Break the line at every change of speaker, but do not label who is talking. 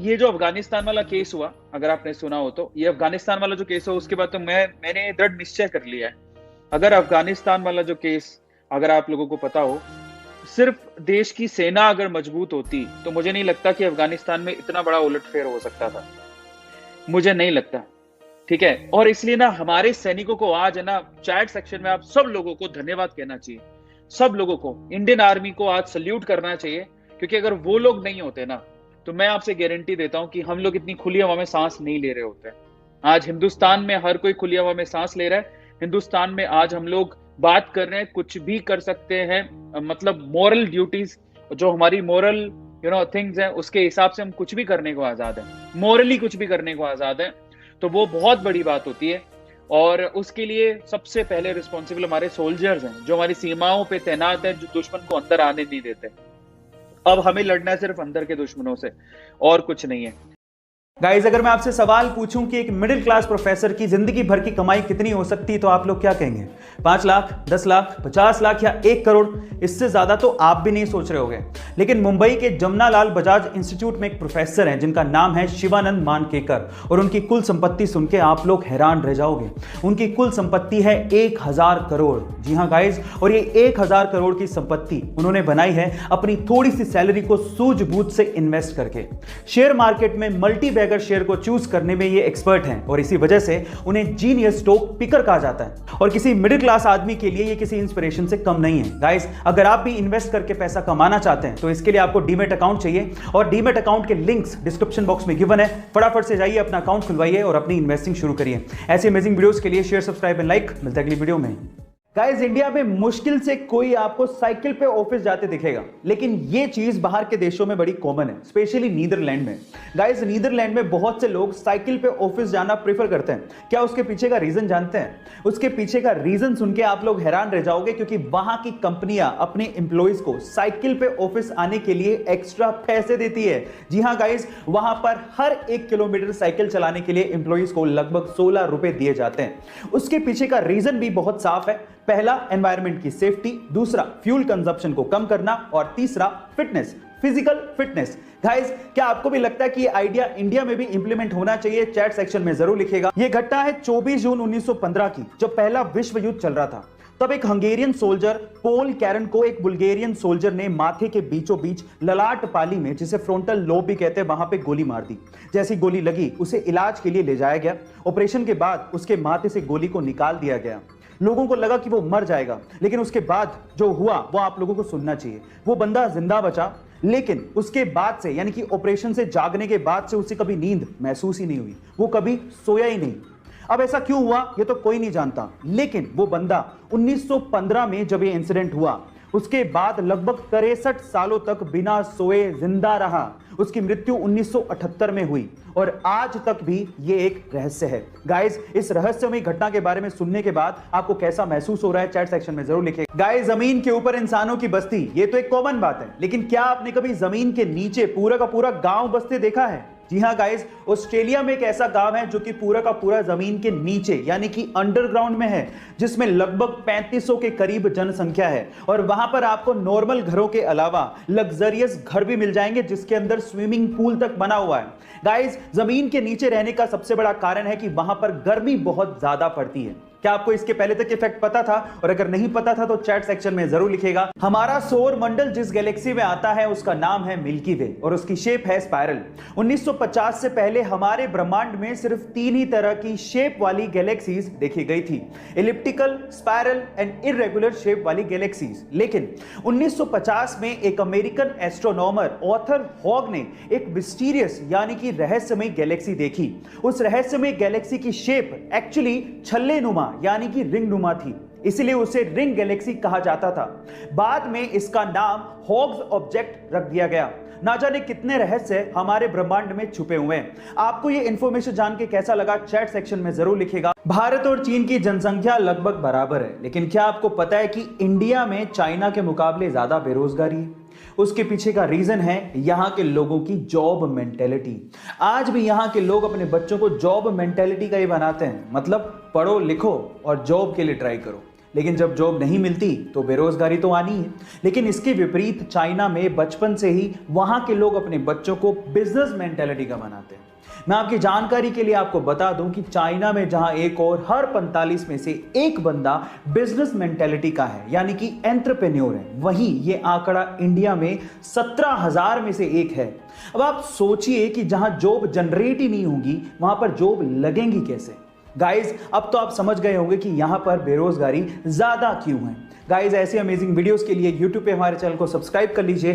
ये जो अफगानिस्तान वाला केस हुआ, अगर आपने सुना हो तो, ये अफगानिस्तान वाला जो केस हुआ उसके बाद तो मैंने दृढ़ निश्चय कर लिया है, अगर अफगानिस्तान वाला जो केस, अगर आप लोगों को पता हो, सिर्फ देश की सेना अगर मजबूत होती तो मुझे नहीं लगता कि अफगानिस्तान में इतना बड़ा उलटफेर हो सकता था। मुझे नहीं लगता। ठीक है, और इसलिए ना हमारे सैनिकों को आज है ना चैट सेक्शन में आप सब लोगों को धन्यवाद कहना चाहिए। सब लोगों को, इंडियन आर्मी को आज सल्यूट करना चाहिए, क्योंकि अगर वो लोग नहीं होते ना तो मैं आपसे गारंटी देता हूं कि हम लोग इतनी खुली हवा में सांस नहीं ले रहे होते। आज हिंदुस्तान में हर कोई खुली हवा में सांस ले रहा है। हिंदुस्तान में आज हम लोग बात कर रहे हैं, कुछ भी कर सकते हैं, मतलब मोरल ड्यूटीज, जो हमारी मोरल थिंग्स हैं, उसके हिसाब से हम कुछ भी करने को आजाद हैं, मोरली कुछ भी करने को आजाद हैं। तो वो बहुत बड़ी बात होती है, और उसके लिए सबसे पहले रिस्पॉन्सिबल हमारे सोल्जर्स हैं, जो हमारी सीमाओं पे तैनात हैं, जो दुश्मन को अंदर आने नहीं देते। अब हमें लड़ना है सिर्फ अंदर के दुश्मनों से, और कुछ नहीं है।
गाइज, अगर मैं आपसे सवाल पूछूं कि एक मिडिल क्लास प्रोफेसर की जिंदगी भर की कमाई कितनी हो सकती है, तो आप लोग क्या कहेंगे? 5 लाख, 10 लाख, 50 लाख या 1 करोड़? इससे ज्यादा तो आप भी नहीं सोच रहे होंगे। लेकिन मुंबई के जमनालाल बजाज इंस्टीट्यूट में एक प्रोफेसर हैं जिनका नाम है शिवानंद मानकेकर, और उनकी कुल संपत्ति सुन के आप लोग हैरान रह जाओगे। उनकी कुल संपत्ति है 1000 करोड़। जी हाँ गाइज, और ये 1000 करोड़ की संपत्ति उन्होंने बनाई है अपनी थोड़ी सी सैलरी को सूझबूझ से इन्वेस्ट करके। शेयर मार्केट में मल्टी बैगर शेयर को चूज करने में ये एक्सपर्ट हैं, और इसी वजह से उन्हें जीनियस स्टॉक पिकर कहा जाता है। और किसी मिडिल क्लास आदमी के लिए ये किसी इंस्पिरेशन से कम नहीं है। गाइस, अगर आप भी इन्वेस्ट करके पैसा कमाना चाहते हैं तो इसके लिए आपको डीमैट अकाउंट चाहिए, और डीमैट अकाउंट के लिंक्स डिस्क्रिप्शन बॉक्स में गिवन है। फटाफट से जाइए, अपना अकाउंट खुलवाइए और अपनी इन्वेस्टिंग शुरू करिए। ऐसे अमेजिंग वीडियोस के लिए शेयर, सब्सक्राइब एंड लाइक। मिलते हैं अगली वीडियो में। गाइस, इंडिया में मुश्किल से कोई आपको साइकिल पे ऑफिस जाते दिखेगा, लेकिन ये चीज बाहर के देशों में बड़ी कॉमन है, स्पेशली नीदरलैंड में। गाइस, नीदरलैंड में बहुत से लोग साइकिल पे ऑफिस जाना प्रेफर करते हैं। क्या उसके पीछे का रीजन जानते हैं? उसके पीछे का रीजन सुन के आप लोग हैरान रह जाओगे, क्योंकि वहां की कंपनियां अपने एम्प्लॉइज को साइकिल पे ऑफिस आने के लिए एक्स्ट्रा पैसे देती है। जी हाँ गाइस, वहां पर हर 1 किलोमीटर साइकिल चलाने के लिए एम्प्लॉइज को लगभग 16 रुपए दिए जाते हैं। उसके पीछे का रीजन भी बहुत साफ है। पहला, एनवायरनमेंट की सेफ्टी, दूसरा, फ्यूल कंजप्शन को कम करना, और तीसरा, फिटनेस, फिजिकल फिटनेस। गाइस, क्या आपको भी लगता है कि ये आइडिया इंडिया में भी इंप्लीमेंट होना चाहिए? चैट सेक्शन में जरूर लिखिएगा। ये घटना है 24 जून 1915 की, जब पहला विश्व युद्ध चल रहा था। तब एक हंगेरियन सोल्जर पोल कैरन को एक बुल्गेरियन सोल्जर ने माथे के बीचों बीच ललाट पाली में, जिसे फ्रंटल लोब भी कहते हैं, वहां पे गोली मार दी। जैसी गोली लगी, उसे इलाज के लिए ले जाया गया। ऑपरेशन के बाद उसके माथे से गोली को निकाल दिया गया। लोगों को लगा कि वो मर जाएगा, लेकिन उसके बाद जो हुआ वो आप लोगों को सुनना चाहिए। वो बंदा जिंदा बचा, लेकिन उसके बाद से, यानी कि ऑपरेशन से जागने के बाद से, उसे कभी नींद महसूस ही नहीं हुई। वो कभी सोया ही नहीं। अब ऐसा क्यों हुआ ये तो कोई नहीं जानता, लेकिन वो बंदा 1915 में जब ये इंसिडेंट हुआ, उसके बाद लगभग 63 सालों तक बिना सोए जिंदा रहा। उसकी मृत्यु 1978 में हुई, और आज तक भी ये एक रहस्य है। गाइस, इस रहस्यमय घटना के बारे में सुनने के बाद आपको कैसा महसूस हो रहा है? चैट सेक्शन में जरूर लिखिए। गाइस, जमीन के ऊपर इंसानों की बस्ती, ये तो एक कॉमन बात है, लेकिन क्या आपने कभी जमीन के नीचे पूरा का पूरा गांव बसते देखा है? जी हाँ गाइस, ऑस्ट्रेलिया में एक ऐसा गांव है जो कि पूरा का पूरा जमीन के नीचे, यानी कि अंडरग्राउंड में है, जिसमें लगभग 3500 के करीब जनसंख्या है। और वहां पर आपको नॉर्मल घरों के अलावा लग्जरियस घर भी मिल जाएंगे, जिसके अंदर स्विमिंग पूल तक बना हुआ है। गाइस, जमीन के नीचे रहने का सबसे बड़ा कारण है कि वहां पर गर्मी बहुत ज्यादा पड़ती है। क्या आपको इसके पहले तक इफेक्ट पता था? और अगर नहीं पता था तो चैट सेक्शन में जरूर लिखिएगा। हमारा सौर मंडल जिस गैलेक्सी में आता है उसका नाम है मिल्की वे, और उसकी शेप है स्पाइरल। 1950 से पहले हमारे ब्रह्मांड में सिर्फ 3 ही तरह की शेप वाली गैलेक्सीज देखी गई थी, elliptical, spiral and irregular shape वाली गैलेक्सीज। लेकिन 1950 में एक अमेरिकन एस्ट्रोनॉमर ऑथर हॉग ने एक मिस्टीरियस, यानी कि रहस्यमय गैलेक्सी देखी। उस रहस्यमय गैलेक्सी की शेप एक्चुअली छल्ले नुमा, यानी कि रिंग नुमा थी, इसलिए उसे रिंग गैलेक्सी कहा जाता था। बाद में इसका नाम हॉग्स ऑब्जेक्ट रख दिया गया। ना जाने कितने रहस्य हमारे ब्रह्मांड में छुपे हुए हैं। आपको ये इंफॉर्मेशन जान के कैसा लगा? चैट सेक्शन में जरूर लिखिएगा। भारत और चीन की जनसंख्या लगभग बराबर है, लेकिन क्या आपको पता है कि इंडिया में चाइना के मुकाबले ज्यादा बेरोजगारी है? उसके पीछे का रीजन है यहां के लोगों की जॉब मेंटेलिटी। आज भी यहां के लोग अपने बच्चों को जॉब मेंटेलिटी का ही बनाते हैं, मतलब पढ़ो लिखो और जॉब के लिए ट्राई करो। लेकिन जब जॉब नहीं मिलती तो बेरोजगारी तो आनी है। लेकिन इसके विपरीत चाइना में बचपन से ही वहां के लोग अपने बच्चों को बिजनेस मेंटेलिटी का बनाते हैं। मैं आपकी जानकारी के लिए आपको बता दूं कि चाइना में जहां एक और हर 45 में से एक बंदा बिजनेस मेंटेलिटी का है, यानी कि एंटरप्रेन्योर है, वहीं ये आंकड़ा इंडिया में 17,000 में से एक है। अब आप सोचिए कि जहां जॉब जनरेट ही नहीं होगी वहां पर जॉब लगेंगी कैसे। गाइज अब तो आप समझ गए होंगे कि यहां पर बेरोजगारी ज्यादा क्यों है। गाइज ऐसी अमेजिंग वीडियोस के लिए यूट्यूब पे हमारे चैनल को सब्सक्राइब कर लीजिए